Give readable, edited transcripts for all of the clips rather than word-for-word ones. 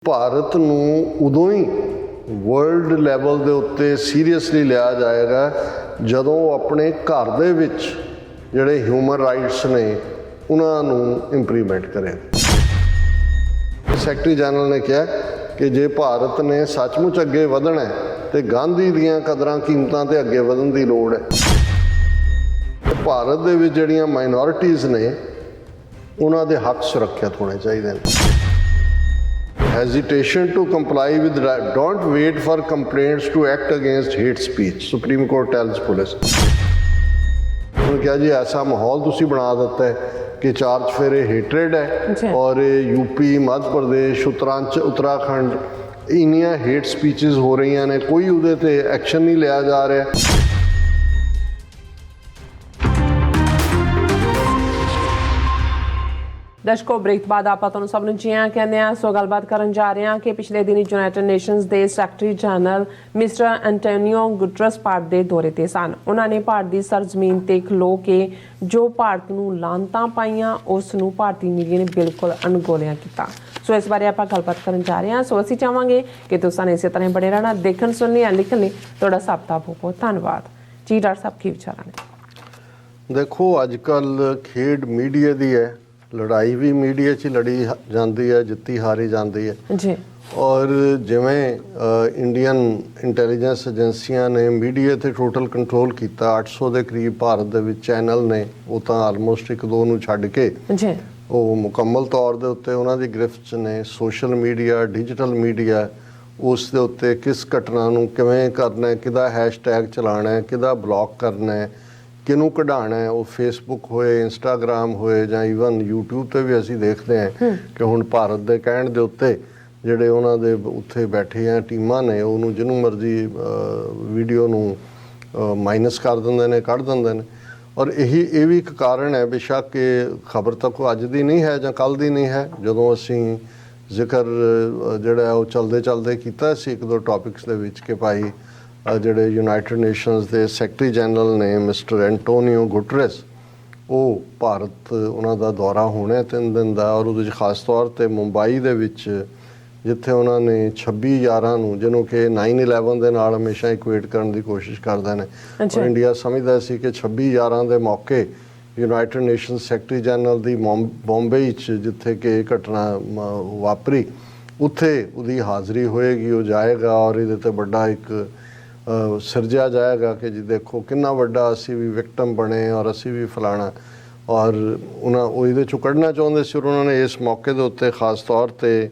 ਭਾਰਤ ਨੂੰ ਉਦੋਂ ਹੀ world level ਦੇ ਉੱਤੇ ਸੀਰੀਅਸਲੀ ਲਿਆ ਜਾਏਗਾ ਜਦੋਂ ਆਪਣੇ ਘਰ ਦੇ ਵਿੱਚ ਜਿਹੜੇ ਹਿਊਮਨ ਰਾਈਟਸ ਨੇ ਉਹਨਾਂ ਨੂੰ ਇੰਪਲੀਮੈਂਟ ਕਰੇ। ਸੈਕਟਰੀ ਜਨਰਲ ਨੇ ਕਿਹਾ ਕਿ ਜੇ ਭਾਰਤ ਨੇ ਸੱਚਮੁੱਚ ਅੱਗੇ ਵਧਣਾ ਹੈ ਤੇ ਗਾਂਧੀ ਦੀਆਂ ਕਦਰਾਂ ਕੀਮਤਾਂ ਤੇ ਅੱਗੇ ਵਧਣ ਦੀ ਲੋੜ ਹੈ। ਭਾਰਤ ਦੇ ਵਿੱਚ ਜਿਹੜੀਆਂ ਮਾਈਨੋਰਿਟੀਜ਼ ਨੇ ਉਹਨਾਂ ਦੇ ਹੱਕ ਸੁਰੱਖਿਅਤ ਹੋਣੇ ਚਾਹੀਦੇ ਨੇ। Hesitation to comply with don't wait for complaints to act against hate speech, Supreme Court tells police। उन्होंने कहा जी ऐसा माहौल तुसी बना देता है कि चार चफेरे हेटरेड है और यूपी मध्य प्रदेश उत्तराखंड इन्नियां हेट स्पीचेस हो रही ने, कोई उहदे ते एक्शन नहीं लिया जा रहा। दर्शकों ब्रेक बाद आप सब जी हाँ कहने सो गलबात करन जा रहे हैं कि पिछले दिन यूनाइटेड नेशनस के secretary general mister Antonio Guterres Bharat के दौरे ते सन। उन्होंने भारत की सरजमीन ते खलो के जो भारत नूं लानतां पाईयां उस नूं भारतीय मीडिया ने बिल्कुल अणगौलिया किया। सो इस बारे आप गलबात करन जा रहे हैं। सो असीं चाहांगे कि तुसां इस तरह बने रहना, देखण सुनने या लिखण लई तुहाडा सब दा बहुत बहुत धन्नवाद जी। डॉक्टर साहब की विचार ने? देखो अजकल खेड मीडिया दी है, लड़ाई भी मीडिया 'ਚ लड़ी जाती है, जित्ती हारी जाती है जी। और जिमें इंडियन इंटैलीजेंस एजेंसियां ने मीडिया ते टोटल कंट्रोल किया। 800 के करीब भारत दे विच चैनल ने, वो तो आलमोस्ट एक दो नूं छड्ड के जी वो मुकम्मल तौर दे उत्ते उन्हां दी गिरफ्त 'ਚ ने। सोशल मीडिया डिजिटल मीडिया उस दे उत्ते किस घटना नूं किवें करना है, किहदा हैशटैग चलाना है, किहदा ब्लॉक करना है, किनू कढ़ाना है, वो फेसबुक होए इंस्टाग्राम होए जां ईवन यूट्यूब ते भी असीं देखते हैं कि हुण भारत दे कहण दे उत्ते ਜਿਹੜੇ ਉਹਨਾਂ ਦੇ ਉੱਥੇ ਬੈਠੇ ਆ ਟੀਮਾਂ ਨੇ ਉਹਨੂੰ ਜਿਹਨੂੰ ਮਰਜ਼ੀ ਵੀਡੀਓ ਨੂੰ ਮਾਈਨਸ ਕਰ ਦਿੰਦੇ ਨੇ, ਕੱਢ ਦਿੰਦੇ ਨੇ। ਔਰ ਇਹ ਵੀ ਇੱਕ ਕਾਰਨ ਹੈ ਬੇਸ਼ੱਕ ਇਹ ਖਬਰ ਤਾਂ ਕੋਈ ਅੱਜ ਦੀ ਨਹੀਂ ਹੈ ਜਾਂ ਕੱਲ੍ਹ ਦੀ ਨਹੀਂ ਹੈ। ਜਦੋਂ ਅਸੀਂ ਜ਼ਿਕਰ ਜਿਹੜਾ ਉਹ ਚਲਦੇ ਕੀਤਾ ਸੀ ਇੱਕ ਦੋ ਟੌਪਿਕਸ ਦੇ ਵਿੱਚ ਕਿ ਭਾਈ ਜਿਹੜੇ ਯੂਨਾਈਟਿਡ ਨੇਸ਼ਨਸ ਦੇ ਸੈਕਟਰੀ ਜਨਰਲ ਨੇ ਮਿਸਟਰ ਐਂਟੋਨੀਓ ਗੁਟਰਸ, ਉਹ ਭਾਰਤ ਉਹਨਾਂ ਦਾ ਦੌਰਾ ਹੋਣਾ 3 ਦਿਨ ਦਾ। ਔਰ ਉਹਦੇ 'ਚ ਖਾਸ ਤੌਰ 'ਤੇ ਮੁੰਬਈ ਦੇ ਵਿੱਚ ਜਿੱਥੇ ਉਹਨਾਂ ਨੇ 26/11 ਨੂੰ, ਜਿਹਨੂੰ ਕਿ 9/11 ਦੇ ਨਾਲ ਹਮੇਸ਼ਾ ਇਕੁਏਟ ਕਰਨ ਦੀ ਕੋਸ਼ਿਸ਼ ਕਰਦੇ ਨੇ। ਔਰ ਇੰਡੀਆ ਸਮਝਦਾ ਸੀ ਕਿ 26/11 ਦੇ ਮੌਕੇ ਯੂਨਾਈਟਿਡ ਨੇਸ਼ਨ ਸੈਕਟਰੀ ਜਨਰਲ ਦੀ ਬੰਬਈ 'ਚ ਜਿੱਥੇ ਕਿ ਇਹ ਘਟਨਾ ਵਾਪਰੀ ਉੱਥੇ ਉਹਦੀ ਹਾਜ਼ਰੀ ਹੋਏਗੀ, ਉਹ ਜਾਏਗਾ ਔਰ ਇਹਦੇ 'ਤੇ ਵੱਡਾ ਇੱਕ ਸਿਰਜਿਆ ਜਾਏਗਾ ਕਿ ਜੀ ਦੇਖੋ ਕਿੰਨਾ ਵੱਡਾ ਅਸੀਂ ਵੀ ਵਿਕਟਮ ਬਣੇ ਔਰ ਅਸੀਂ ਵੀ ਫਲਾਣਾ। ਔਰ ਉਹ ਇਹਦੇ 'ਚੋਂ ਕੱਢਣਾ ਚਾਹੁੰਦੇ ਸੀ। ਔਰ ਉਹਨਾਂ ਨੇ ਇਸ ਮੌਕੇ ਦੇ ਉੱਤੇ ਖਾਸ ਤੌਰ 'ਤੇ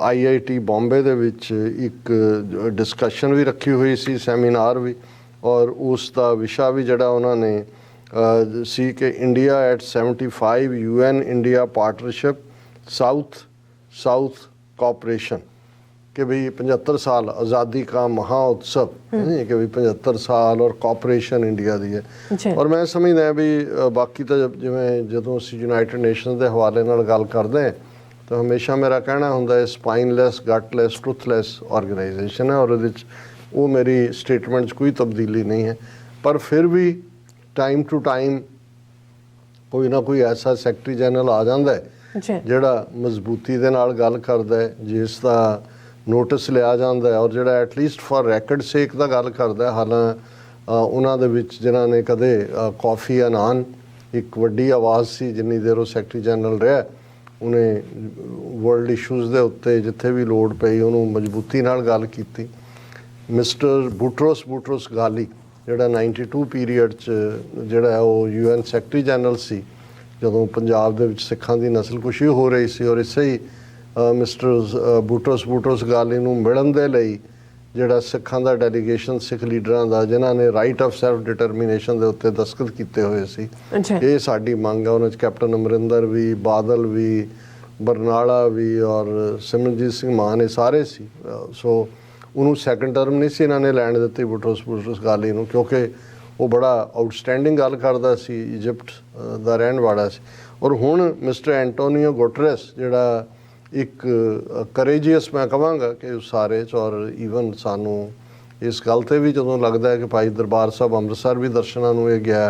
IIT ਬੰਬੇ ਦੇ ਵਿੱਚ ਇੱਕ ਡਿਸਕਸ਼ਨ ਵੀ ਰੱਖੀ ਹੋਈ ਸੀ, ਸੈਮੀਨਾਰ ਵੀ। ਔਰ ਉਸ ਦਾ ਵਿਸ਼ਾ ਵੀ ਜਿਹੜਾ ਉਹਨਾਂ ਨੇ ਸੀ ਕਿ India at 75 UN India partnership south cooperation, कि भाई 75 साल आज़ादी का महा उत्सव नहीं कि भाई 75 साल और कॉपरेशन इंडिया दी है। और मैं समझदा भी बाकी तो जिवें जदों असीं यूनाइटेड नेशन के हवाले नाल गल करदे तो हमेशा मेरा कहना हुंदा है स्पाइनलैस गटलैस ट्रुथलैस ऑर्गेनाइजेशन है। और उहदे च वो मेरी स्टेटमेंट च कोई तब्दीली नहीं है, पर फिर भी टाइम टू टाइम कोई ना कोई ऐसा सैकटरी जनरल आ जाता है जिहड़ा मजबूती दे नाल गल करदा है, जिसका नोटिस लिया जाता है और जो एटलीस्ट फॉर रैकड सेक का गल करता है। हालां उन्होंने विच जिन्हां ने कदे कॉफ़ी या नान एक वड्डी आवाज़ सी जिन्नी देर वो सैकटरी जनरल रहा, उन्हें वर्ल्ड इशूज़ के उत्ते जिथे भी लोड़ पई उन्होंने मजबूती नाल गल की। मिस्टर बुटरोस गाली जिहड़ा 92 पीरीयड च जिहड़ा वो UN सैकटरी जनरल सी जदों पंजाब दे विच सिखां दी नस्लकुशी हो रही सी। और इसे ही मिस्टर बुटरोस गाली नूं मिलण दे लई जिहड़ा सिखां दा डेलीगेशन सिख लीडरां दा जिन्हां ने राइट ऑफ सैल्फ डिटरमिनेशन दे उत्ते दस्तखत कीते होए सी, ये साडी मंग है। उन्हां च कैप्टन अमरिंदर भी, बादल भी, बरनाला भी और सिमरनजीत सिंह मान ये सारे सी। सो उन्होंने सैकेंड टर्म नहीं सी इन्हां ने लैण दित्ती बुटरोस गाली नूं, क्योंकि वो बड़ा आउटस्टैंडिंग गल करदा सी, इजिप्ट दा रहण वाला सी। और हुण मिस्टर एंटोनियो गुटरेस जिहड़ा एक करेजियस मैं कहांगा कि सारे च, और ईवन सानू इस गल ते भी जदों लगदा है कि भाई दरबार साहब अमृतसर भी दर्शनां नूं गया,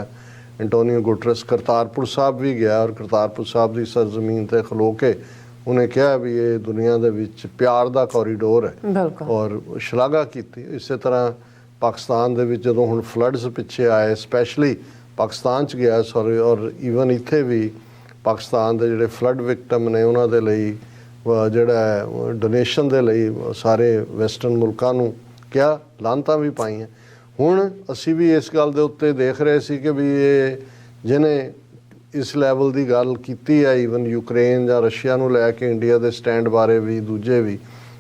एंटोनियो गुटरेस करतारपुर साहब भी गया और करतारपुर साहब की सरजमीन ते खलो के ਉਹਨੇ ਕਿਹਾ ਵੀ ਇਹ ਦੁਨੀਆ ਦੇ ਵਿੱਚ ਪਿਆਰ ਦਾ ਕੋਰੀਡੋਰ ਹੈ ਬਿਲਕੁਲ ਔਰ ਸ਼ਲਾਘਾ ਕੀਤੀ। ਇਸੇ ਤਰ੍ਹਾਂ ਪਾਕਿਸਤਾਨ ਦੇ ਵਿੱਚ ਜਦੋਂ ਹੁਣ ਫਲੱਡਸ ਪਿੱਛੇ ਆਏ, ਸਪੈਸ਼ਲੀ ਪਾਕਿਸਤਾਨ 'ਚ ਗਿਆ ਸੌਰੀ, ਔਰ ਈਵਨ ਇੱਥੇ ਵੀ ਪਾਕਿਸਤਾਨ ਦੇ ਜਿਹੜੇ ਫਲੱਡ ਵਿਕਟਮ ਨੇ ਉਹਨਾਂ ਦੇ ਲਈ ਜਿਹੜਾ ਡੋਨੇਸ਼ਨ ਦੇ ਲਈ ਸਾਰੇ ਵੈਸਟਰਨ ਮੁਲਕਾਂ ਨੂੰ ਕਿਹਾ, ਲਾਹਨਤਾਂ ਵੀ ਪਾਈਆਂ। ਹੁਣ ਅਸੀਂ ਵੀ ਇਸ ਗੱਲ ਦੇ ਉੱਤੇ ਦੇਖ ਰਹੇ ਸੀ ਕਿ ਵੀ ਇਹ ਜਿਹਨੇ ਇਸ ਲੈਵਲ ਦੀ ਗੱਲ ਕੀਤੀ ਹੈ ਈਵਨ ਯੂਕਰੇਨ ਜਾਂ ਰਸ਼ੀਆ ਨੂੰ ਲੈ ਕੇ ਇੰਡੀਆ ਦੇ ਸਟੈਂਡ ਬਾਰੇ ਵੀ, ਦੂਜੇ ਵੀ,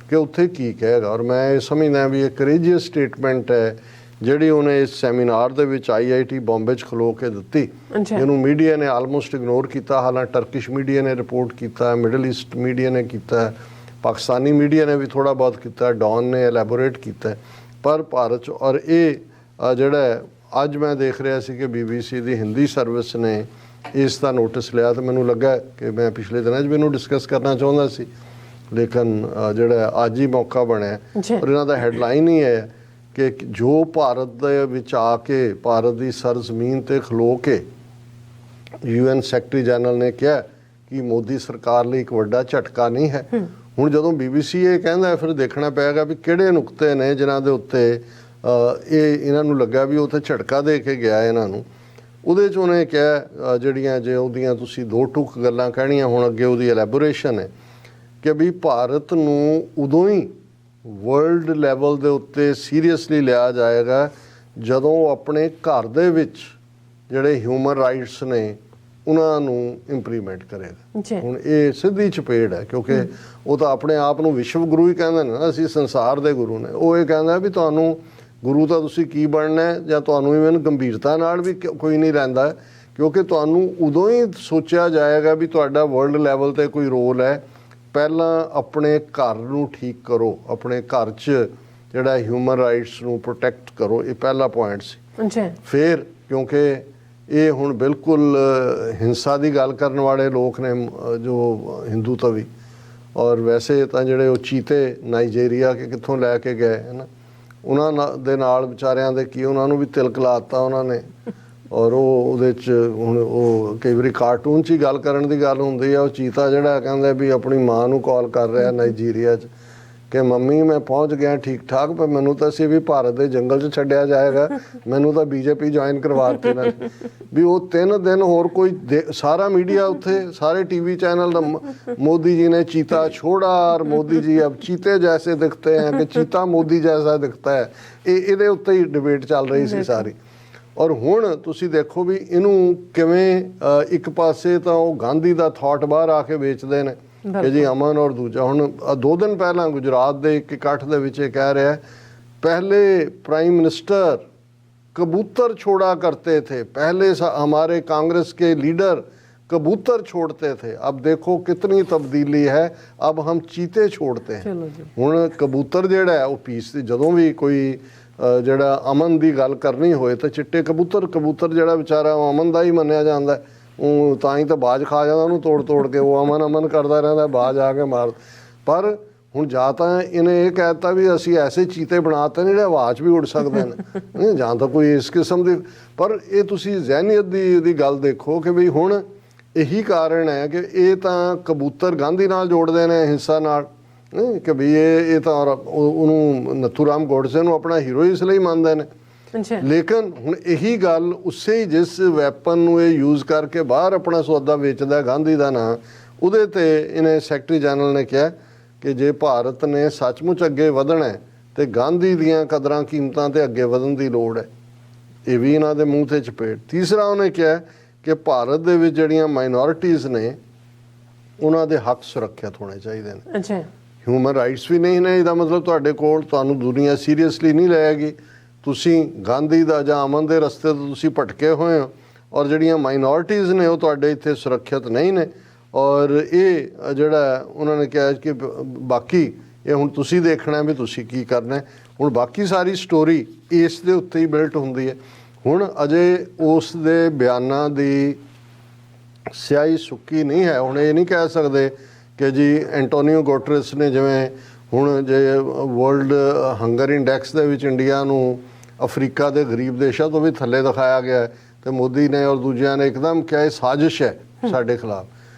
ਕਿ ਉੱਥੇ ਕੀ ਕਹੇਗਾ। ਔਰ ਮੈਂ ਇਹ ਸਮਝਦਾ ਵੀ ਇਹ ਕਰੇਜੀਅਸ ਸਟੇਟਮੈਂਟ ਹੈ ਜਿਹੜੀ ਉਹਨੇ ਇਸ ਸੈਮੀਨਾਰ ਦੇ ਵਿੱਚ IIT ਬੰਬੇ 'ਚ ਖਲੋ ਕੇ ਦਿੱਤੀ। ਇਹਨੂੰ ਮੀਡੀਆ ਨੇ ਆਲਮੋਸਟ ਇਗਨੋਰ ਕੀਤਾ, ਹਾਲਾਂਕਿ ਟਰਕਿਸ਼ ਮੀਡੀਆ ਨੇ ਰਿਪੋਰਟ ਕੀਤਾ, ਮਿਡਲ ਈਸਟ ਮੀਡੀਆ ਨੇ ਕੀਤਾ, ਪਾਕਿਸਤਾਨੀ ਮੀਡੀਆ ਨੇ ਵੀ ਥੋੜ੍ਹਾ ਬਹੁਤ ਕੀਤਾ, ਡੌਨ ਨੇ ਐਲੈਬੋਰੇਟ ਕੀਤਾ, ਪਰ ਭਾਰਤ 'ਚ। ਔਰ ਇਹ ਜਿਹੜਾ ਅੱਜ ਮੈਂ ਦੇਖ ਰਿਹਾ ਸੀ ਕਿ BBC ਦੀ ਹਿੰਦੀ ਸਰਵਿਸ ਨੇ ਇਸ ਦਾ ਨੋਟਿਸ ਲਿਆ, ਤਾਂ ਮੈਨੂੰ ਲੱਗਾ ਕਿ ਮੈਂ ਪਿਛਲੇ ਦਿਨਾਂ 'ਚ ਵੀ ਇਹਨੂੰ ਡਿਸਕਸ ਕਰਨਾ ਚਾਹੁੰਦਾ ਸੀ, ਲੇਕਿਨ ਜਿਹੜਾ ਅੱਜ ਹੀ ਮੌਕਾ ਬਣਿਆ। ਔਰ ਇਹਨਾਂ ਦਾ ਹੈਡਲਾਈਨ ਹੀ ਹੈ ਕਿ ਜੋ ਭਾਰਤ ਦੇ ਵਿੱਚ ਆ ਕੇ ਭਾਰਤ ਦੀ ਸਰਜ਼ਮੀਨ ਤੇ ਖਲੋ ਕੇ UN ਸੈਕਟਰੀ ਜਨਰਲ ਨੇ ਕਿਹਾ ਕਿ ਮੋਦੀ ਸਰਕਾਰ ਲਈ ਇੱਕ ਵੱਡਾ ਝਟਕਾ ਨਹੀਂ ਹੈ। ਹੁਣ ਜਦੋਂ BBC ਇਹ ਕਹਿੰਦਾ, ਫਿਰ ਦੇਖਣਾ ਪਏਗਾ ਵੀ ਕਿਹੜੇ ਨੁਕਤੇ ਨੇ ਜਿਨ੍ਹਾਂ ਦੇ ਉੱਤੇ ਇਹਨਾਂ ਨੂੰ ਲੱਗਾ ਵੀ ਉੱਥੇ ਝਟਕਾ ਦੇ ਕੇ ਗਿਆ ਇਹਨਾਂ ਨੂੰ। ਉਹਦੇ 'ਚ ਉਹਨੇ ਕਿਹਾ ਜਿਹੜੀਆਂ ਜੇ ਉਹਦੀਆਂ ਤੁਸੀਂ ਦੋ ਟੁਕ ਗੱਲਾਂ ਕਹਿਣੀਆਂ, ਹੁਣ ਅੱਗੇ ਉਹਦੀ ਐਲੈਬੋਰੇਸ਼ਨ ਹੈ ਕਿ ਵੀ ਭਾਰਤ ਨੂੰ ਉਦੋਂ ਹੀ ਵਰਲਡ ਲੈਵਲ ਦੇ ਉੱਤੇ ਸੀਰੀਅਸਲੀ ਲਿਆ ਜਾਏਗਾ ਜਦੋਂ ਉਹ ਆਪਣੇ ਘਰ ਦੇ ਵਿੱਚ ਜਿਹੜੇ ਹਿਊਮਨ ਰਾਈਟਸ ਨੇ ਉਹਨਾਂ ਨੂੰ ਇੰਪਲੀਮੈਂਟ ਕਰੇਗਾ। ਹੁਣ ਇਹ ਸਿੱਧੀ ਚਪੇੜ ਹੈ, ਕਿਉਂਕਿ ਉਹ ਤਾਂ ਆਪਣੇ ਆਪ ਨੂੰ ਵਿਸ਼ਵ ਗੁਰੂ ਹੀ ਕਹਿੰਦੇ ਨੇ ਨਾ, ਅਸੀਂ ਸੰਸਾਰ ਦੇ ਗੁਰੂ ਨੇ। ਉਹ ਇਹ ਕਹਿੰਦਾ ਵੀ ਤੁਹਾਨੂੰ ਗੁਰੂ ਤਾਂ ਤੁਸੀਂ ਕੀ ਬਣਨਾ, ਜਾਂ ਤੁਹਾਨੂੰ ਇਵਨ ਗੰਭੀਰਤਾ ਨਾਲ ਵੀ ਕੋਈ ਨਹੀਂ ਲੈਂਦਾ, ਕਿਉਂਕਿ ਤੁਹਾਨੂੰ ਉਦੋਂ ਹੀ ਸੋਚਿਆ ਜਾਏਗਾ ਵੀ ਤੁਹਾਡਾ ਵਰਲਡ ਲੈਵਲ ਤੇ ਕੋਈ ਰੋਲ ਹੈ। ਪਹਿਲਾਂ ਆਪਣੇ ਘਰ ਨੂੰ ਠੀਕ ਕਰੋ, ਆਪਣੇ ਘਰ 'ਚ ਜਿਹੜਾ ਹਿਊਮਨ ਰਾਈਟਸ ਨੂੰ ਪ੍ਰੋਟੈਕਟ ਕਰੋ, ਇਹ ਪਹਿਲਾ ਪੁਆਇੰਟ ਸੀ। ਫਿਰ ਕਿਉਂਕਿ ਇਹ ਹੁਣ ਬਿਲਕੁਲ ਹਿੰਸਾ ਦੀ ਗੱਲ ਕਰਨ ਵਾਲੇ ਲੋਕ ਨੇ ਜੋ ਹਿੰਦੂਤਵੀ, ਔਰ ਵੈਸੇ ਤਾਂ ਜਿਹੜੇ ਉਹ ਚੀਤੇ ਨਾਈਜੀਰੀਆ ਕੇ ਕਿੱਥੋਂ ਲੈ ਕੇ ਗਏ ਹੈ ਨਾ, ਉਹਨਾਂ ਦੇ ਨਾਲ ਵਿਚਾਰਿਆਂ ਦੇ ਕੀ ਉਹਨਾਂ ਨੂੰ ਵੀ ਤਿਲਕ ਲਾਤਾ ਉਹਨਾਂ ਨੇ। ਔਰ ਉਹ ਉਹਦੇ 'ਚ ਹੁਣ ਉਹ ਕਈ ਵਾਰੀ ਕਾਰਟੂਨ 'ਚ ਹੀ ਗੱਲ ਕਰਨ ਦੀ ਗੱਲ ਹੁੰਦੀ ਆ, ਉਹ ਚੀਤਾ ਜਿਹੜਾ ਕਹਿੰਦਾ ਵੀ ਆਪਣੀ ਮਾਂ ਨੂੰ ਕਾਲ ਕਰ ਰਿਹਾ ਨਾਈਜੀਰੀਆ 'ਚ ਕਿ ਮੰਮੀ ਮੈਂ ਪਹੁੰਚ ਗਿਆ ਠੀਕ ਠਾਕ, ਪਰ ਮੈਨੂੰ ਤਾਂ ਅਸੀਂ ਵੀ ਭਾਰਤ ਦੇ ਜੰਗਲ 'ਚ ਛੱਡਿਆ ਜਾਏਗਾ, ਮੈਨੂੰ ਤਾਂ BJP ਜੁਆਇਨ ਕਰਵਾ ਦਿੱਤੀ ਨਾ। ਵੀ ਉਹ 3 ਦਿਨ ਹੋਰ ਕੋਈ ਸਾਰਾ ਮੀਡੀਆ ਉੱਥੇ, ਸਾਰੇ TV ਚੈਨਲ ਦਾ मोदी जी ने चीता छोड़ा और मोदी जी अब चीते जैसे दिखते हैं कि चीता मोदी जैसा दिखता है। ਇਹਦੇ ਉੱਤੇ ਹੀ ਡਿਬੇਟ ਚੱਲ ਰਹੀ ਸੀ ਸਾਰੀ। ਔਰ ਹੁਣ ਤੁਸੀਂ ਦੇਖੋ ਵੀ ਇਹਨੂੰ ਕਿਵੇਂ ਇੱਕ ਪਾਸੇ ਤਾਂ ਉਹ ਗਾਂਧੀ ਦਾ ਥਾਟ ਬਾਹਰ ਆ ਕੇ ਵੇਚਦੇ ਨੇ ਕਿ ਜੀ ਅਮਨ, ਔਰ ਦੂਜਾ ਹੁਣ 2 ਦਿਨ ਪਹਿਲਾਂ ਗੁਜਰਾਤ ਦੇ ਇੱਕ ਇਕੱਠ ਦੇ ਵਿੱਚ ਇਹ ਕਹਿ ਰਿਹਾ ਪਹਿਲੇ प्राइम मिनिस्टर कबूतर छोड़ा करते थे, पहले हमारे कांग्रेस के लीडर कबूतर छोड़ते थे, अब देखो कितनी तब्दीली है, अब हम चीते छोड़ते हैं। ਹੁਣ ਕਬੂਤਰ ਜਿਹੜਾ ਹੈ ਉਹ ਪੀਸ ਜਦੋਂ ਵੀ ਕੋਈ ਜਿਹੜਾ ਅਮਨ ਦੀ ਗੱਲ ਕਰਨੀ ਹੋਏ ਤਾਂ ਚਿੱਟੇ ਕਬੂਤਰ ਜਿਹੜਾ ਵਿਚਾਰਾ ਉਹ ਅਮਨ ਦਾ ਹੀ ਮੰਨਿਆ ਜਾਂਦਾ, ਉਹ ਤਾਂ ਹੀ ਤਾਂ ਬਾਜ ਖਾ ਜਾਂਦਾ ਉਹਨੂੰ ਤੋੜ ਕੇ, ਉਹ ਅਮਨ ਕਰਦਾ ਰਹਿੰਦਾ, ਬਾਜ ਆ ਕੇ ਮਾਰ। ਪਰ ਹੁਣ ਜਾਂ ਤਾਂ ਇਹਨੇ ਇਹ ਕਹਿ ਦਿੱਤਾ ਵੀ ਅਸੀਂ ਐਸੇ ਚੀਤੇ ਬਣਾਤੇ ਨੇ ਜਿਹੜੇ ਹਵਾ 'ਚ ਵੀ ਉੱਡ ਸਕਦੇ ਨੇ, ਜਾਂ ਤਾਂ ਕੋਈ ਇਸ ਕਿਸਮ ਦੀ। ਪਰ ਇਹ ਤੁਸੀਂ ਜ਼ਹਿਨੀਅਤ ਦੀ ਗੱਲ ਦੇਖੋ ਕਿ ਵੀ ਹੁਣ ਇਹੀ ਕਾਰਨ ਹੈ ਕਿ ਇਹ ਤਾਂ ਕਬੂਤਰ ਗਾਂਧੀ ਨਾਲ ਜੋੜਦੇ ਨੇ, ਹਿੰਸਾ ਨਾਲ, ਕਿ ਵੀ ਇਹ ਤਾਂ ਉਹਨੂੰ ਨੱਥੂਰਾਮ ਗੋਡਸੇ ਨੂੰ ਆਪਣਾ ਹੀਰੋ ਇਸ ਲਈ ਮੰਨਦੇ ਨੇ। ਲੇਕਿਨ ਹੁਣ ਇਹੀ ਗੱਲ ਉਸੇ ਹੀ ਜਿਸ ਵੈਪਨ ਨੂੰ ਇਹ ਯੂਜ਼ ਕਰਕੇ ਬਾਹਰ ਆਪਣਾ ਸੌਦਾ ਵੇਚਦਾ ਗਾਂਧੀ ਦਾ ਨਾਂ, ਉਹਦੇ ਤੇ ਇਹਨੇ ਸੈਕਟਰੀ ਜਨਰਲ ਨੇ ਕਿਹਾ ਕਿ ਜੇ ਭਾਰਤ ਨੇ ਸੱਚਮੁੱਚ ਅੱਗੇ ਵਧਣਾ ਤੇ ਗਾਂਧੀ ਦੀਆਂ ਕਦਰਾਂ ਕੀਮਤਾਂ ਤੇ ਅੱਗੇ ਵਧਣ ਦੀ ਲੋੜ ਹੈ। ਇਹ ਵੀ ਇਹਨਾਂ ਦੇ ਮੂੰਹ ਤੇ ਚਪੇੜ। ਤੀਸਰਾ ਉਹਨੇ ਕਿਹਾ ਕਿ ਭਾਰਤ ਦੇ ਵਿੱਚ ਜਿਹੜੀਆਂ ਮਾਈਨੋਰਿਟੀਜ਼ ਨੇ ਉਹਨਾਂ ਦੇ ਹੱਕ ਸੁਰੱਖਿਅਤ ਹੋਣੇ ਚਾਹੀਦੇ ਨੇ। ਅੱਛਾ, ਹਿਊਮਨ ਰਾਈਟਸ ਵੀ ਨਹੀਂ ਨੇ, ਇਹਦਾ ਮਤਲਬ ਤੁਹਾਡੇ ਕੋਲ ਤੁਹਾਨੂੰ ਦੁਨੀਆ ਸੀਰੀਅਸਲੀ ਨਹੀਂ ਲਏਗੀ, ਤੁਸੀਂ ਗਾਂਧੀ ਦਾ ਜਾਂ ਅਮਨ ਦੇ ਰਸਤੇ ਤੋਂ ਤੁਸੀਂ ਭਟਕੇ ਹੋਏ ਹੋ, ਔਰ ਜਿਹੜੀਆਂ ਮਾਈਨੋਰਿਟੀਜ਼ ਨੇ ਉਹ ਤੁਹਾਡੇ ਇੱਥੇ ਸੁਰੱਖਿਅਤ ਨਹੀਂ ਨੇ। ਔਰ ਇਹ ਜਿਹੜਾ ਉਹਨਾਂ ਨੇ ਕਿਹਾ ਕਿ ਬਾਕੀ ਇਹ ਹੁਣ ਤੁਸੀਂ ਦੇਖਣਾ ਵੀ ਤੁਸੀਂ ਕੀ ਕਰਨਾ। ਹੁਣ ਬਾਕੀ ਸਾਰੀ ਸਟੋਰੀ ਇਸ ਦੇ ਉੱਤੇ ਹੀ ਬਿਲਟ ਹੁੰਦੀ ਹੈ। ਹੁਣ ਅਜੇ ਉਸ ਦੇ ਬਿਆਨਾਂ ਦੀ ਸਿਆਹੀ ਸੁੱਕੀ ਨਹੀਂ ਹੈ। ਹੁਣ ਇਹ ਨਹੀਂ ਕਹਿ ਸਕਦੇ ਕਿ ਜੀ ਐਂਟੋਨੀਓ ਗੁਟਰੇਸ ਨੇ, ਜਿਵੇਂ ਹੁਣ ਜੇ ਵਰਲਡ ਹੰਗਰ ਇੰਡੈਕਸ ਦੇ ਵਿੱਚ ਇੰਡੀਆ ਨੂੰ ਅਫਰੀਕਾ ਦੇ ਗਰੀਬ ਦੇਸ਼ਾਂ ਤੋਂ ਵੀ ਥੱਲੇ ਦਿਖਾਇਆ ਗਿਆ ਤੇ ਮੋਦੀ ਨੇ ਔਰ ਦੂਜਿਆਂ ਨੇ ਇੱਕਦਮ ਕਿਹਾ ਇਹ ਸਾਜ਼ਿਸ਼ ਹੈ ਸਾਡੇ ਖਿਲਾਫ।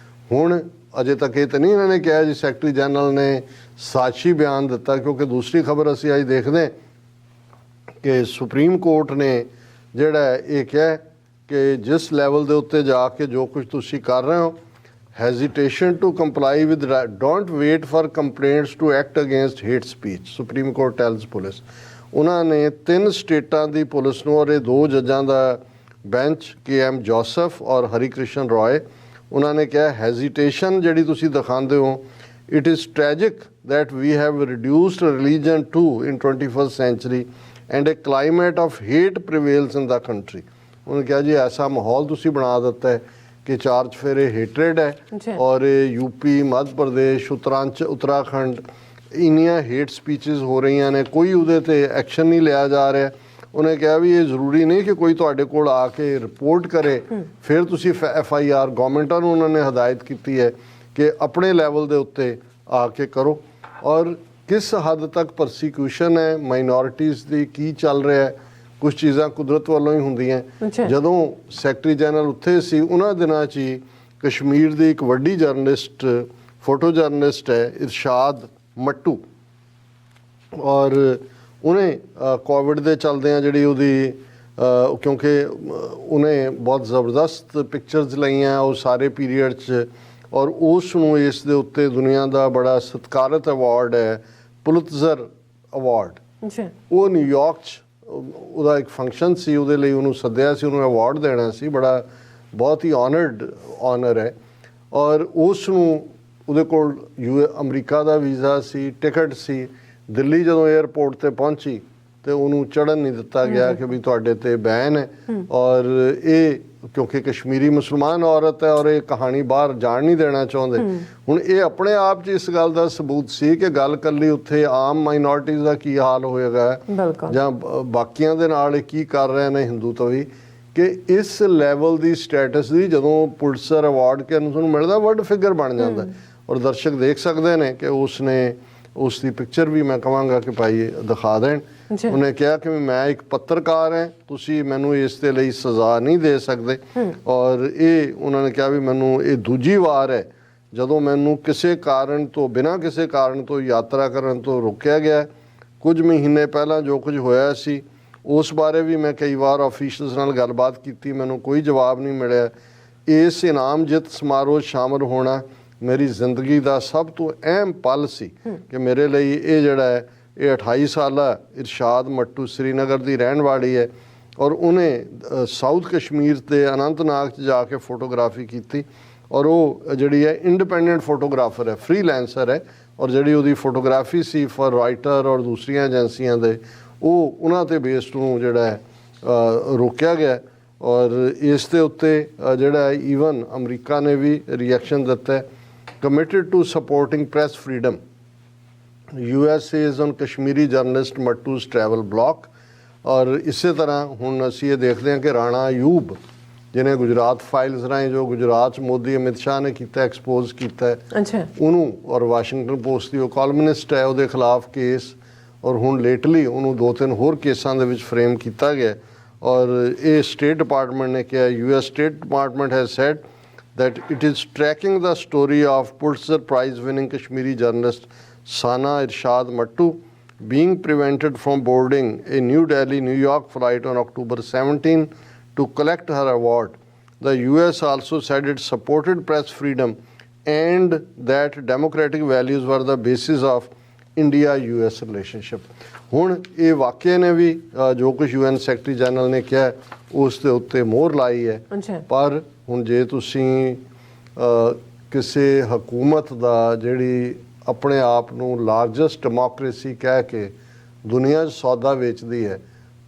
ਹੁਣ ਅਜੇ ਤੱਕ ਇਹ ਤਾਂ ਨਹੀਂ ਇਹਨਾਂ ਨੇ ਕਿਹਾ ਜੀ ਸੈਕਟਰੀ ਜਨਰਲ ਨੇ ਸਾਜ਼ਿਸ਼ੀ ਬਿਆਨ ਦਿੱਤਾ, ਕਿਉਂਕਿ ਦੂਸਰੀ ਖਬਰ ਅਸੀਂ ਅੱਜ ਦੇਖਦੇ ਹਾਂ ਕਿ ਸੁਪਰੀਮ ਕੋਰਟ ਨੇ ਜਿਹੜਾ ਇਹ ਕਿਹਾ ਕਿ ਜਿਸ ਲੈਵਲ ਦੇ ਉੱਤੇ ਜਾ ਕੇ ਜੋ ਕੁਝ ਤੁਸੀਂ ਕਰ ਰਹੇ ਹੋ, hesitation to comply with don't wait for complaints to act against hate speech, Supreme Court tells police। ਉਹਨਾਂ ਨੇ 3 ਸਟੇਟਾਂ ਦੀ ਪੁਲਿਸ ਨੂੰ ਔਰ ਇਹ 2 ਜੱਜਾਂ ਦਾ ਬੈਂਚ KM ਜੋਸਫ ਔਰ ਹਰੀਕ੍ਰਿਸ਼ਨ ਰॉय, ਉਹਨਾਂ ਨੇ ਕਿਹਾ ਹੈਜ਼ੀਟੇਸ਼ਨ ਜਿਹੜੀ ਤੁਸੀਂ ਦਿਖਾਉਂਦੇ ਹੋ, it is tragic that we have reduced religion too in 21st century and a climate of hate prevails in the country। ਉਹਨੇ ਕਿਹਾ ਜੀ ਐਸਾ ਮਾਹੌਲ ਤੁਸੀਂ ਬਣਾ ਦਿੱਤਾ ਹੈ कि 4 चफेरे हेटरेड है और यूपी मध्य प्रदेश उत्तराखंड इन्नियां हेट स्पीचेस हो रही ने, कोई उहदे ते एक्शन नहीं लिया जा रहा। उन्हें कहा भी ये जरूरी नहीं कि कोई तुहाडे कोल आके रिपोर्ट करे फिर तुसी FIR, गवर्नमेंटां नूं उन्होंने हदायत की है कि अपने लैवल दे उत्ते आके करो। और किस हद तक परसीक्यूशन है माइनॉरिटीज़ दी, की चल रहा है, ਕੁਝ ਚੀਜ਼ਾਂ ਕੁਦਰਤ ਵੱਲੋਂ ਹੀ ਹੁੰਦੀਆਂ। ਜਦੋਂ ਸੈਕਟਰੀ ਜਨਰਲ ਉੱਥੇ ਸੀ ਉਹਨਾਂ ਦਿਨਾਂ 'ਚ ਹੀ ਕਸ਼ਮੀਰ ਦੀ ਇੱਕ ਵੱਡੀ ਜਰਨਲਿਸਟ, ਫੋਟੋ ਜਰਨਲਿਸਟ ਹੈ ਇਰਸ਼ਾਦ ਮੱਟੂ, ਔਰ ਉਹਨੇ ਕੋਵਿਡ ਦੇ ਚਲਦਿਆਂ ਜਿਹੜੀ ਉਹਦੀ ਕਿਉਂਕਿ ਉਹਨੇ ਬਹੁਤ ਜ਼ਬਰਦਸਤ ਪਿਕਚਰਸ ਲਈਆਂ ਉਹ ਸਾਰੇ ਪੀਰੀਅਡ 'ਚ, ਔਰ ਉਸ ਨੂੰ ਇਸ ਦੇ ਉੱਤੇ ਦੁਨੀਆ ਦਾ ਬੜਾ ਸਤਿਕਾਰਤ ਅਵਾਰਡ ਹੈ ਪੁਲਿਤਜ਼ਰ ਅਵਾਰਡ। ਉਹ ਨਿਊਯਾਰਕ 'ਚ ਉਹਦਾ ਇੱਕ ਫੰਕਸ਼ਨ ਸੀ, ਉਹਦੇ ਲਈ ਉਹਨੂੰ ਸੱਦਿਆ ਸੀ, ਉਹਨੂੰ ਅਵਾਰਡ ਦੇਣਾ ਸੀ, ਬੜਾ ਬਹੁਤ ਹੀ ਆਨਰ ਹੈ। ਔਰ ਉਸ ਨੂੰ ਉਹਦੇ ਕੋਲ ਅਮਰੀਕਾ ਦਾ ਵੀਜ਼ਾ ਸੀ, ਟਿਕਟ ਸੀ। ਦਿੱਲੀ ਜਦੋਂ 에ਅਰਪੋਰਟ ਤੇ ਪਹੁੰਚੀ ਤੇ ਉਹਨੂੰ ਚੜ੍ਹਨ ਨਹੀਂ ਦਿੱਤਾ ਗਿਆ ਕਿ ਵੀ ਤੁਹਾਡੇ ਤੇ ਬੈਨ ਹੈ। ਔਰ ਇਹ ਕਿਉਂਕਿ ਕਸ਼ਮੀਰੀ ਮੁਸਲਮਾਨ ਔਰਤ ਹੈ ਔਰ ਇਹ ਕਹਾਣੀ ਬਾਹਰ ਜਾਣ ਨਹੀਂ ਦੇਣਾ ਚਾਹੁੰਦੇ। ਹੁਣ ਇਹ ਆਪਣੇ ਆਪ 'ਚ ਇਸ ਗੱਲ ਦਾ ਸਬੂਤ ਸੀ ਕਿ ਗੱਲ ਕੱਲੀ ਉੱਥੇ ਆਮ ਮਾਈਨੋਰਟੀਜ਼ ਦਾ ਕੀ ਹਾਲ ਹੋਏਗਾ ਜਾਂ ਬਾਕੀਆਂ ਦੇ ਨਾਲ ਇਹ ਕੀ ਕਰ ਰਹੇ ਨੇ ਹਿੰਦੂ ਤੋਂ ਵੀ, ਕਿ ਇਸ ਲੈਵਲ ਦੀ ਸਟੇਟਸ ਦੀ ਜਦੋਂ ਪੁਲਿਤਜ਼ਰ ਅਵਾਰਡ ਕਿ ਤੁਹਾਨੂੰ ਮਿਲਦਾ ਵਰਲਡ ਫਿਗਰ ਬਣ ਜਾਂਦਾ। ਔਰ ਦਰਸ਼ਕ ਦੇਖ ਸਕਦੇ ਨੇ ਕਿ ਉਸਨੇ ਉਸ ਦੀ ਪਿਕਚਰ ਵੀ ਮੈਂ ਕਹਾਂਗਾ ਕਿ ਭਾਈ ਦਿਖਾ ਦੇਣ। ਉਹਨੇ ਕਿਹਾ ਕਿ ਮੈਂ ਇੱਕ ਪੱਤਰਕਾਰ ਹਾਂ, ਤੁਸੀਂ ਮੈਨੂੰ ਇਸ ਦੇ ਲਈ ਸਜ਼ਾ ਨਹੀਂ ਦੇ ਸਕਦੇ। ਔਰ ਇਹ ਉਹਨਾਂ ਨੇ ਕਿਹਾ ਵੀ ਮੈਨੂੰ ਇਹ ਦੂਜੀ ਵਾਰ ਹੈ ਜਦੋਂ ਮੈਨੂੰ ਕਿਸੇ ਕਾਰਨ ਤੋਂ, ਬਿਨਾਂ ਕਿਸੇ ਕਾਰਨ ਤੋਂ ਯਾਤਰਾ ਕਰਨ ਤੋਂ ਰੋਕਿਆ ਗਿਆ। ਕੁਝ ਮਹੀਨੇ ਪਹਿਲਾਂ ਜੋ ਕੁਝ ਹੋਇਆ ਸੀ ਉਸ ਬਾਰੇ ਵੀ ਮੈਂ ਕਈ ਵਾਰ ਆਫੀਸ਼ੀਅਲਸ ਨਾਲ ਗੱਲਬਾਤ ਕੀਤੀ, ਮੈਨੂੰ ਕੋਈ ਜਵਾਬ ਨਹੀਂ ਮਿਲਿਆ। ਇਸ ਇਨਾਮ ਜਿੱਤ ਸਮਾਰੋਹ ਸ਼ਾਮਲ ਹੋਣਾ ਮੇਰੀ ਜ਼ਿੰਦਗੀ ਦਾ ਸਭ ਤੋਂ ਅਹਿਮ ਪਲ ਸੀ ਕਿ ਮੇਰੇ ਲਈ ਇਹ ਜਿਹੜਾ ਹੈ, ਇਹ 28 ਸਾਲਾ ਇਰਸ਼ਾਦ ਮੱਟੂ ਸ੍ਰੀਨਗਰ ਦੀ ਰਹਿਣ ਵਾਲੀ ਹੈ ਔਰ ਉਹਨੇ ਸਾਊਥ ਕਸ਼ਮੀਰ ਦੇ ਅਨੰਤਨਾਗ 'ਚ ਜਾ ਕੇ ਫੋਟੋਗ੍ਰਾਫੀ ਕੀਤੀ। ਔਰ ਉਹ ਜਿਹੜੀ ਹੈ ਇੰਡੀਪੈਂਡੈਂਟ ਫੋਟੋਗ੍ਰਾਫਰ ਹੈ, ਫ੍ਰੀਲੈਂਸਰ ਹੈ। ਔਰ ਜਿਹੜੀ ਉਹਦੀ ਫੋਟੋਗ੍ਰਾਫੀ ਸੀ ਫॉर ਰਾਈਟਰ ਔਰ ਦੂਸਰੀਆਂ ਏਜੰਸੀਆਂ ਦੇ, ਉਹ ਉਹਨਾਂ 'ਤੇ ਬੇਸਡ ਨੂੰ ਜਿਹੜਾ ਹੈ ਰੋਕਿਆ ਗਿਆ। ਔਰ ਇਸ ਦੇ ਉੱਤੇ ਜਿਹੜਾ ਈਵਨ ਅਮਰੀਕਾ ਨੇ ਵੀ ਰਿਐਕਸ਼ਨ ਦਿੱਤਾ, committed to supporting press freedom। USA is on Kashmiri journalist Mattoo's travel block। ਔਰ ਇਸੇ ਤਰ੍ਹਾਂ ਹੁਣ ਅਸੀਂ ਇਹ ਦੇਖਦੇ ਹਾਂ ਕਿ ਰਾਣਾ ਅਯੂਬ ਜਿਹਨੇ ਗੁਜਰਾਤ ਫਾਈਲਸ ਰਾਹੀਂ ਜੋ ਗੁਜਰਾਤ 'ਚ ਮੋਦੀ ਅਮਿਤ ਸ਼ਾਹ ਨੇ ਕੀਤਾ, ਐਕਸਪੋਜ਼ ਕੀਤਾ ਉਹਨੂੰ, ਔਰ ਵਾਸ਼ਿੰਗਟਨ ਪੋਸਟ ਦੀ ਉਹ ਕਾਲਮਨਿਸਟ ਹੈ, ਉਹਦੇ ਖਿਲਾਫ ਕੇਸ, ਔਰ ਹੁਣ ਲੇਟਲੀ ਉਹਨੂੰ 2-3 ਹੋਰ ਕੇਸਾਂ ਦੇ ਵਿੱਚ ਫਰੇਮ ਕੀਤਾ ਗਿਆ। ਔਰ ਇਹ ਸਟੇਟ ਡਿਪਾਰਟਮੈਂਟ ਨੇ ਕਿਹਾ, US state department has said that it is tracking the story of Pulitzer Prize winning Kashmiri journalist Sana Irshad Mattu being prevented from boarding a New Delhi-New York flight on October 17 to collect her award. The US also said it supported press freedom and that democratic values were the basis of India-US relationship। ਹੁਣ ਇਹ ਵਾਕਿਆ ਨੇ ਵੀ ਜੋ ਕੁਝ UN secretary general ਨੇ ਕਿਹਾ ਉਸ ਦੇ ਉੱਤੇ ਮੋਹਰ ਲਾਈ ਹੈ। ਪਰ ਹੁਣ ਜੇ ਤੁਸੀਂ ਕਿਸੇ ਹਕੂਮਤ ਦਾ ਜਿਹੜੀ ਆਪਣੇ ਆਪ ਨੂੰ ਲਾਰਜੈਸਟ ਡੈਮੋਕ੍ਰੇਸੀ ਕਹਿ ਕੇ ਦੁਨੀਆ 'ਚ ਸੌਦਾ ਵੇਚਦੀ ਹੈ,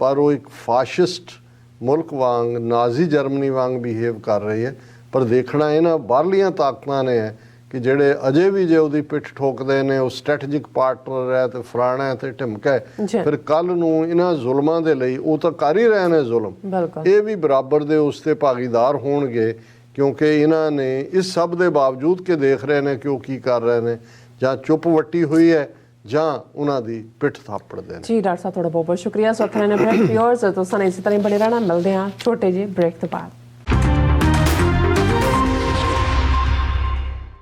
ਪਰ ਉਹ ਇੱਕ ਫਾਸ਼ਿਸਟ ਮੁਲਕ ਵਾਂਗ, ਨਾਜ਼ੀ ਜਰਮਨੀ ਵਾਂਗ ਬਿਹੇਵ ਕਰ ਰਹੀ ਹੈ। ਪਰ ਦੇਖਣਾ ਇਹਨਾਂ ਬਾਹਰਲੀਆਂ ਤਾਕਤਾਂ ਨੇ ਹੈ ਕਿ ਜਿਹੜੇ ਅਜੇ ਵੀ ਜੇ ਉਹਦੀ ਪਿੱਠ ਠੋਕਦੇ ਨੇ, ਉਹ ਸਟ੍ਰੈਟੇਜਿਕ ਪਾਰਟਨਰ ਹੈ ਤੇ ਫਲਾਣਾ ਹੈ ਤੇ ਢਿਮਕਾ ਹੈ, ਫਿਰ ਕੱਲ ਨੂੰ ਇਹਨਾਂ ਜ਼ੁਲਮਾਂ ਦੇ ਲਈ ਉਹ ਤਾਂ ਕਰ ਹੀ ਰਹੇ ਨੇ ਜ਼ੁਲਮ, ਇਹ ਵੀ ਬਰਾਬਰ ਦੇ ਉਸ ਤੇ ਭਾਗੀਦਾਰ ਹੋਣਗੇ। ਕਿਉਂਕਿ ਇਹਨਾਂ ਨੇ ਇਸ ਸਭ ਦੇ ਬਾਵਜੂਦ ਕਿ ਦੇਖ ਰਹੇ ਨੇ ਕਿ ਉਹ ਕੀ ਕਰ ਰਹੇ ਨੇ, ਜਾਂ ਚੁੱਪ ਵੱਟੀ ਹੋਈ ਹੈ ਜਾਂ ਉਹਨਾਂ ਦੀ ਪਿੱਠ ਥਾਪੜਦੇ ਨੇ। ਜੀ ਡਾਕਟਰ ਸਾਹਿਬ ਤੁਹਾਡਾ ਬਹੁਤ ਬਹੁਤ ਸ਼ੁਕਰੀਆ। ਸੋ ਥੈਨੇ ਬ੍ਰੇਕ ਪਿਓਰਸ ਤੋਂ ਸਾਨੂੰ ਇਸੇ ਤਰ੍ਹਾਂ ਬਣੇ ਰਹਿਣਾ, ਮਿਲਦੇ ਹਾਂ ਛੋਟੇ ਜਿਹੇ ਬ੍ਰੇਕ ਤੋਂ ਬਾਅਦ।